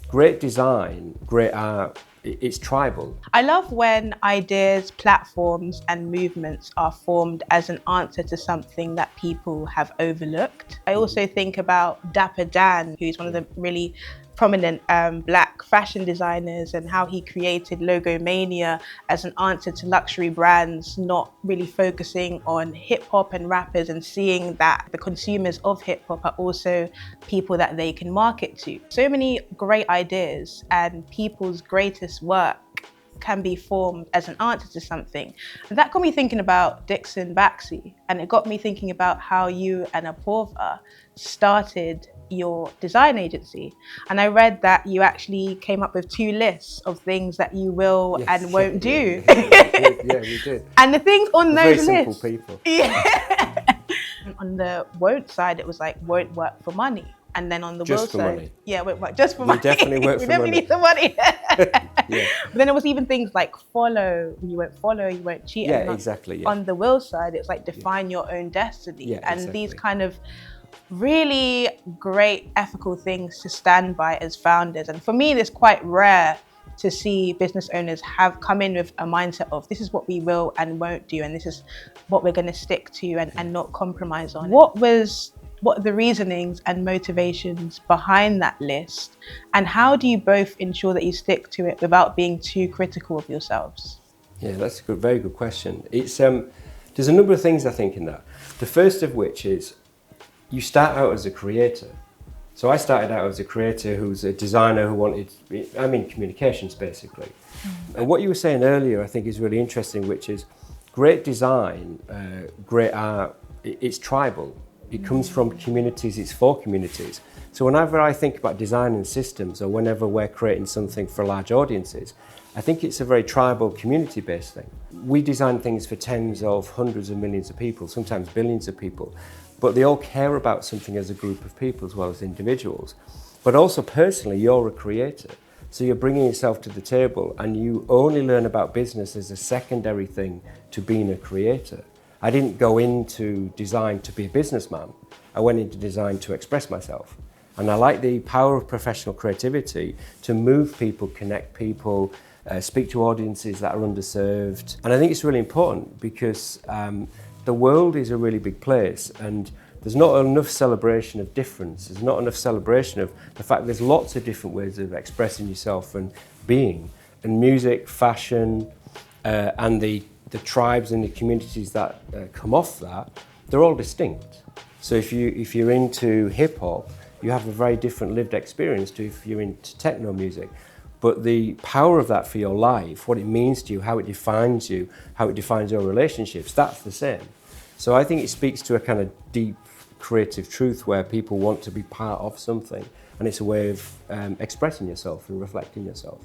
great design, great art, it's tribal. I love when ideas, platforms and movements are formed as an answer to something that people have overlooked. I also think about Dapper Dan, who's one of the really prominent black fashion designers, and how he created Logomania as an answer to luxury brands not really focusing on hip hop and rappers, and seeing that the consumers of hip hop are also people that they can market to. So many great ideas, and people's greatest work can be formed as an answer to something. And that got me thinking about DixonBaxi's, and it got me thinking about how you and Apurva started your design agency. And I read that you actually came up with 2 lists of things that you will and won't do. Yeah, we did. And the things on those very lists. Simple people. Yeah. On the won't side, it was like, won't work for money. And then on the will side, money. yeah, won't work just for money. Definitely work we for definitely money. need the money. Yeah. But then it was even things like follow, you won't follow, you won't cheat. Yeah, exactly. Yeah. On the will side, it's like define your own destiny. Yeah, and exactly. These kind of really great ethical things to stand by as founders. And for me, it's quite rare to see business owners have come in with a mindset of this is what we will and won't do, and this is what we're going to stick to and not compromise on. What are the reasonings and motivations behind that list, and how do you both ensure that you stick to it without being too critical of yourselves? Yeah, that's a very good question. It's there's a number of things I think in that. The first of which is you start out as a creator. So I started out as a creator who's a designer who wanted, communications basically. And what you were saying earlier I think is really interesting, which is great design, great art, it's tribal. It comes from communities, it's for communities. So whenever I think about designing systems, or whenever we're creating something for large audiences, I think it's a very tribal, community-based thing. We design things for tens of hundreds of millions of people, sometimes billions of people, but they all care about something as a group of people as well as individuals. But also personally, you're a creator. So you're bringing yourself to the table, and you only learn about business as a secondary thing to being a creator. I didn't go into design to be a businessman. I went into design to express myself. And I like the power of professional creativity to move people, connect people, speak to audiences that are underserved. And I think it's really important because the world is a really big place, and there's not enough celebration of difference. There's not enough celebration of the fact there's lots of different ways of expressing yourself and being. And music, fashion, and the tribes and the communities that come off that, they're all distinct. So if you're into hip hop, you have a very different lived experience to if you're into techno music. But the power of that for your life, what it means to you, how it defines you, how it defines your relationships, that's the same. So I think it speaks to a kind of deep creative truth where people want to be part of something, and it's a way of expressing yourself and reflecting yourself.